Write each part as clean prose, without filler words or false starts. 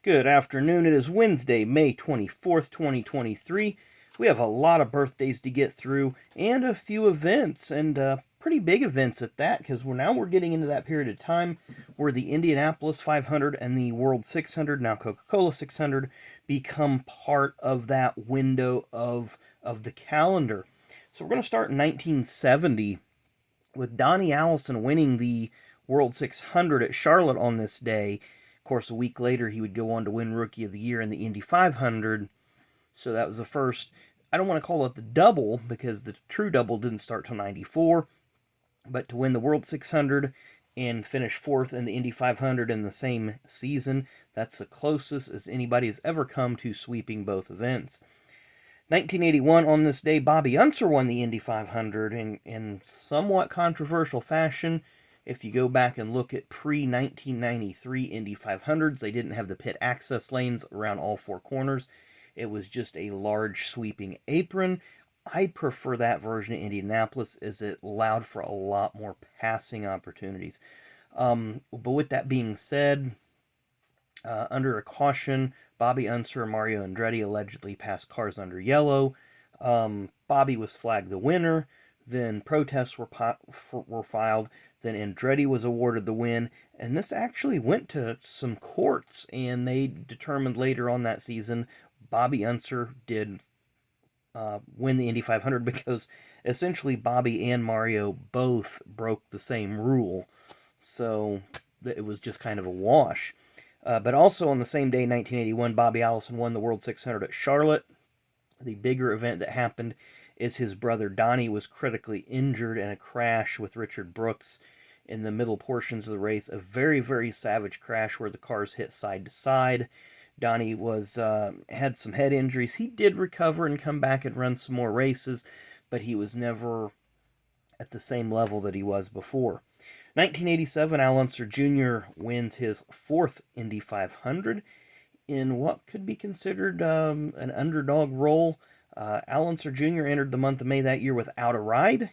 Good afternoon. It is Wednesday, May 24th, 2023. We have a lot of birthdays to get through and a few events, and pretty big events at that, because we're getting into that period of time where the Indianapolis 500 and the World 600, now Coca-Cola 600, become part of that window of the calendar. So we're going to start in 1970 with Donnie Allison winning the World 600 at Charlotte on this day. Of course, a week later, he would go on to win Rookie of the Year in the Indy 500. So that was the first. I don't want to call it the double because the true double didn't start till 94. But to win the World 600 and finish fourth in the Indy 500 in the same season, that's the closest as anybody has ever come to sweeping both events. 1981, on this day, Bobby Unser won the Indy 500 in somewhat controversial fashion. If you go back and look at pre-1993 Indy 500s, they didn't have the pit access lanes around all four corners. It was just a large sweeping apron. I prefer that version of Indianapolis as it allowed for a lot more passing opportunities. But with that being said, under a caution, Bobby Unser and Mario Andretti allegedly passed cars under yellow. Bobby was flagged the winner. Then protests were filed. Then Andretti was awarded the win. And this actually went to some courts, and they determined later on that season Bobby Unser did win the Indy 500 because essentially Bobby and Mario both broke the same rule. So it was just kind of a wash. But also on the same day, 1981, Bobby Allison won the World 600 at Charlotte. The bigger event that happened is his brother Donnie was critically injured in a crash with Richard Brooks in the middle portions of the race. A very, very savage crash where the cars hit side to side. Donnie had some head injuries. He did recover and come back and run some more races, but he was never at the same level that he was before. 1987, Al Unser Jr. wins his fourth Indy 500 in what could be considered an underdog role. Al Unser Jr. entered the month of May that year without a ride.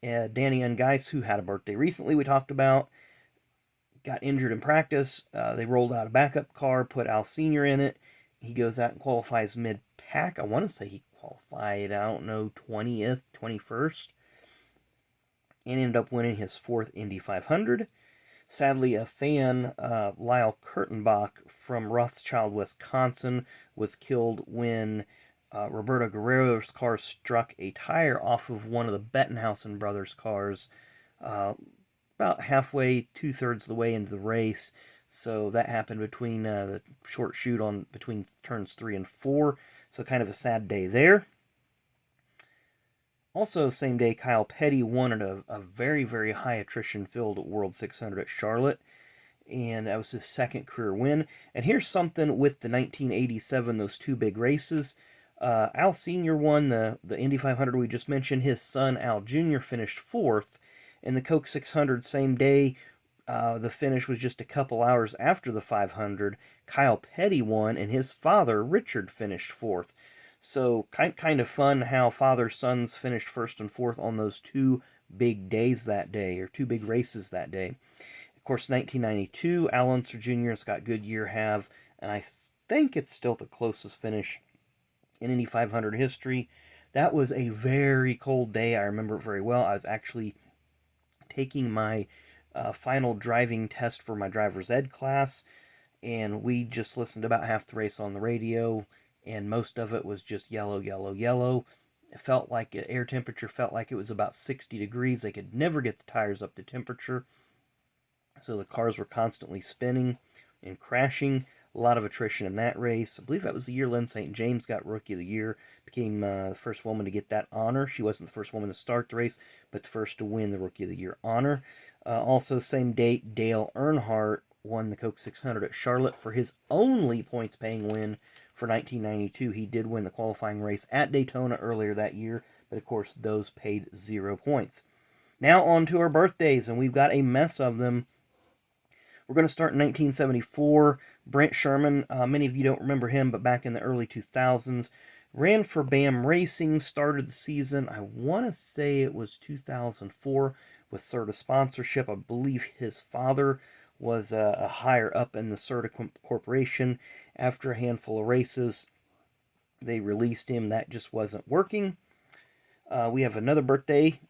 Danny Ungeiss, who had a birthday recently we talked about, got injured in practice. They rolled out a backup car, put Al Sr. in it. He goes out and qualifies mid-pack. I want to say he qualified, 20th, 21st. And ended up winning his fourth Indy 500. Sadly, a fan, Lyle Kurtenbach from Rothschild, Wisconsin, was killed when Roberto Guerrero's car struck a tire off of one of the Bettenhausen brothers' cars about halfway, two-thirds of the way into the race. So that happened between the short shoot on between turns 3 and 4. So kind of a sad day there. Also, same day, Kyle Petty won at a very, very high attrition-filled World 600 at Charlotte, and that was his second career win. And here's something with the 1987, those two big races. Al Sr. won the Indy 500 we just mentioned. His son, Al Jr., finished fourth. In the Coke 600, same day, the finish was just a couple hours after the 500. Kyle Petty won, and his father, Richard, finished fourth. So kind of fun how father-sons finished first and fourth on those two big days that day, or two big races that day. Of course, 1992, Al Unser Jr. and Scott Goodyear have, and I think it's still the closest finish in Indy 500 history. That was a very cold day. I remember it very well. I was actually taking my final driving test for my driver's ed class, and we just listened to about half the race on the radio, and most of it was just yellow, yellow, yellow. It felt like air temperature felt like it was about 60 degrees. They could never get the tires up to temperature, so the cars were constantly spinning and crashing. A lot of attrition in that race. I believe that was the year Lynn St. James got Rookie of the Year, became the first woman to get that honor. She wasn't the first woman to start the race, but the first to win the Rookie of the Year honor. Also, same date, Dale Earnhardt won the Coke 600 at Charlotte for his only points-paying win for 1992. He did win the qualifying race at Daytona earlier that year, but of course those paid 0 points. Now on to our birthdays, and we've got a mess of them. We're going to start in 1974. Brent Sherman, many of you don't remember him, but back in the early 2000s, ran for BAM Racing, started the season, I want to say it was 2004, with sort of sponsorship. I believe his father was a higher up in the CERTA Corporation. After a handful of races, they released him. That just wasn't working. We have another birthday.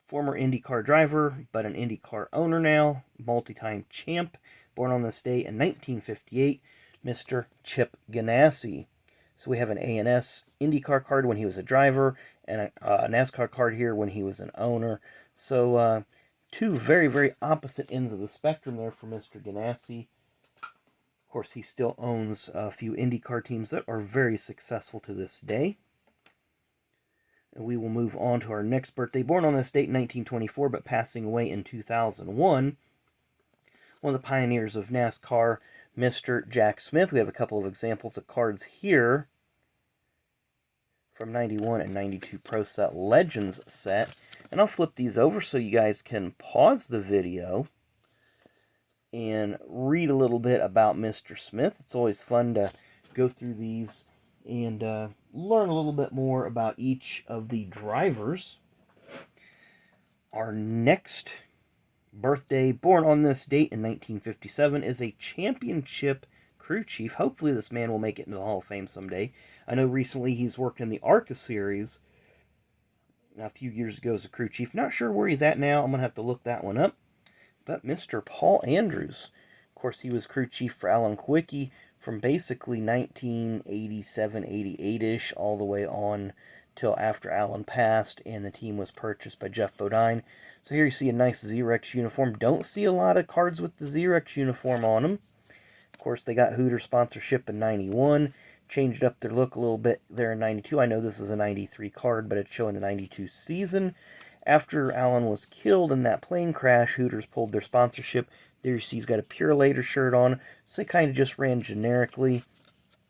Former IndyCar driver, but an IndyCar owner now. Multi-time champ. Born on this day in 1958. Mr. Chip Ganassi. So we have an A&S IndyCar card when he was a driver, and a NASCAR card here when he was an owner. So two very, very opposite ends of the spectrum there for Mr. Ganassi. Of course, he still owns a few IndyCar teams that are very successful to this day. And we will move on to our next birthday. Born on this date in 1924, but passing away in 2001. One of the pioneers of NASCAR, Mr. Jack Smith. We have a couple of examples of cards here from 91 and 92 Pro Set Legends set. And I'll flip these over so you guys can pause the video and read a little bit about Mr. Smith. It's always fun to go through these and learn a little bit more about each of the drivers. Our next birthday, born on this date in 1957, is a championship crew chief. Hopefully this man will make it into the Hall of Fame someday. I know recently he's worked in the ARCA series a few years ago as a crew chief. Not sure where he's at now. I'm going to have to look that one up. But Mr. Paul Andrews, of course, he was crew chief for Alan Kulwicki from basically 1987, 88-ish, all the way on till after Alan passed and the team was purchased by Jeff Bodine. So here you see a nice Xerox uniform. Don't see a lot of cards with the Xerox uniform on them. Of course, they got Hooters sponsorship in 91. Changed up their look a little bit there in 92. I know this is a 93 card, but it's showing the 92 season. After Alan was killed in that plane crash, Hooters pulled their sponsorship. There you see he's got a Pure Later shirt on, so they kind of just ran generically.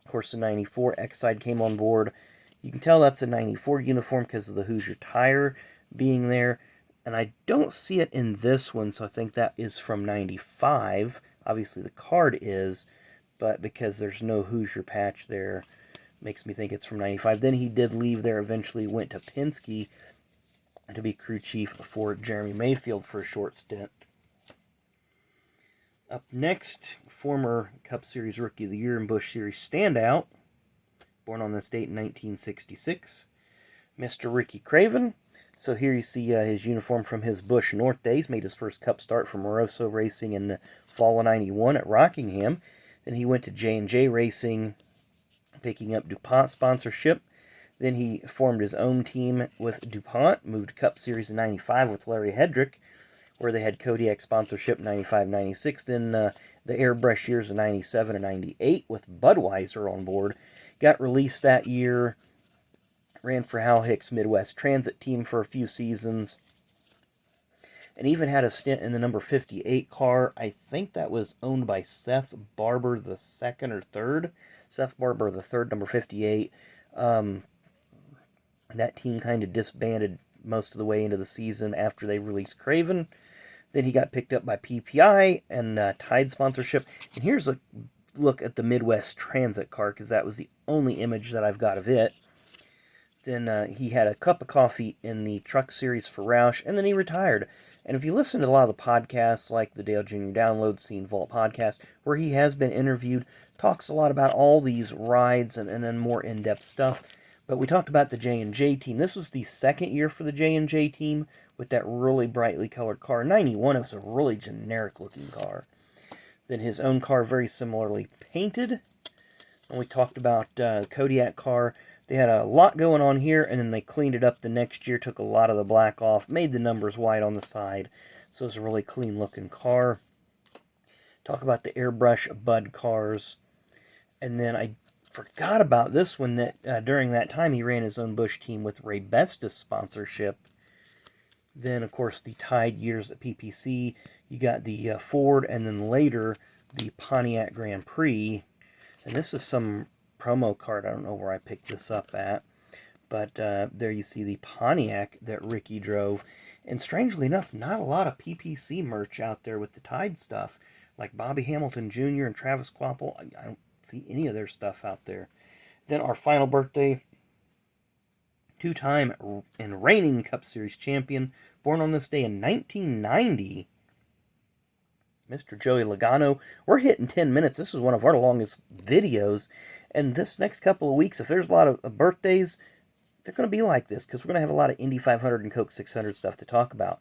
Of course, in 94, Exide came on board. You can tell that's a 94 uniform because of the Hoosier tire being there. And I don't see it in this one, so I think that is from 95. Obviously, the card is, but because there's no Hoosier patch there, makes me think it's from 95. Then he did leave there, eventually went to Penske to be crew chief for Jeremy Mayfield for a short stint. Up next, former Cup Series Rookie of the Year and Busch Series standout, born on this date in 1966, Mr. Ricky Craven. So here you see his uniform from his Busch North days. Made his first Cup start for Moroso Racing in the fall of 91 at Rockingham. Then he went to J&J Racing, picking up DuPont sponsorship. Then he formed his own team with DuPont, moved to Cup Series in 95 with Larry Hedrick, where they had Kodiak sponsorship 95-96. Then the airbrush years of 97 and 98 with Budweiser on board. Got released that year, ran for Hal Hicks Midwest Transit team for a few seasons, and even had a stint in the number 58 car. I think that was owned by Seth Barber the second or third. Seth Barber the third, number 58. That team kind of disbanded most of the way into the season after they released Craven. Then he got picked up by PPI and Tide sponsorship. And here's a look at the Midwest Transit car, because that was the only image that I've got of it. Then he had a cup of coffee in the Truck Series for Roush, and then he retired. And if you listen to a lot of the podcasts, like the Dale Jr. Download Scene Vault podcast, where he has been interviewed, talks a lot about all these rides and then more in-depth stuff. But we talked about the J&J team. This was the second year for the J&J team with that really brightly colored car. 91, it was a really generic-looking car. Then his own car, very similarly painted. And we talked about Kodiak car. They had a lot going on here, and then they cleaned it up the next year, took a lot of the black off, made the numbers white on the side. So it's a really clean-looking car. Talk about the airbrush Bud cars. And then I forgot about this one, that during that time he ran his own Busch team with Ray Bestis sponsorship. Then, of course, the Tide years at PPC. You got the Ford, and then later the Pontiac Grand Prix. And this is some promo card. I don't know where I picked this up at. But there you see the Pontiac that Ricky drove. And strangely enough, not a lot of PPC merch out there with the Tide stuff. Like Bobby Hamilton Jr. and Travis Quapple. I don't see any of their stuff out there. Then our final birthday, two-time and reigning Cup Series champion, born on this day in 1990, Mr. Joey Logano. We're hitting 10 minutes. This is one of our longest videos. And this next couple of weeks, if there's a lot of birthdays, they're going to be like this because we're going to have a lot of Indy 500 and Coke 600 stuff to talk about.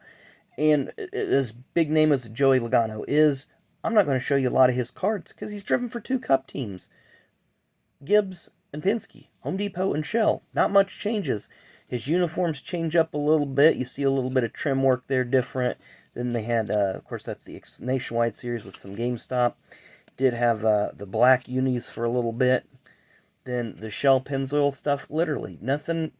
And as big name as Joey Logano is, I'm not going to show you a lot of his cards because he's driven for 2 Cup teams. Gibbs and Penske, Home Depot and Shell. Not much changes. His uniforms change up a little bit. You see a little bit of trim work there different. Then they had, of course, that's the Nationwide Series with some GameStop. Did have the black unis for a little bit. Then the Shell Pennzoil stuff, literally, nothing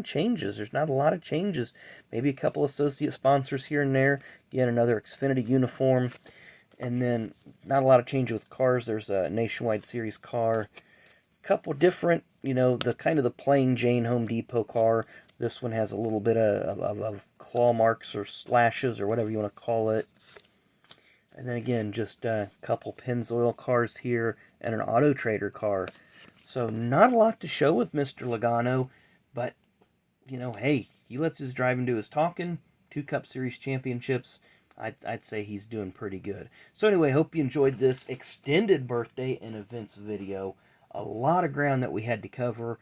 changes. There's not a lot of changes. Maybe a couple associate sponsors here and there. Again, another Xfinity uniform. And then not a lot of change with cars. There's a Nationwide Series car. Couple different, the kind of the plain Jane Home Depot car. This one has a little bit of claw marks or slashes or whatever you want to call it. And then again, just a couple Pennzoil cars here and an Auto Trader car. So not a lot to show with Mr. Logano, but, hey, he lets his driving do his talking. 2 Cup Series championships. I'd say he's doing pretty good. So anyway, hope you enjoyed this extended birthday and events video. A lot of ground that we had to cover,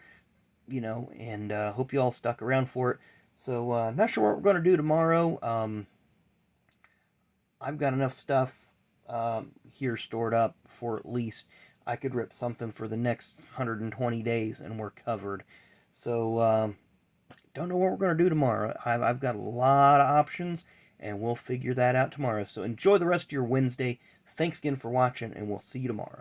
and hope you all stuck around for it. So, not sure what we're going to do tomorrow. I've got enough stuff here stored up for at least I could rip something for the next 120 days, and we're covered. So, don't know what we're going to do tomorrow. I've got a lot of options, and we'll figure that out tomorrow. So, enjoy the rest of your Wednesday. Thanks again for watching, and we'll see you tomorrow.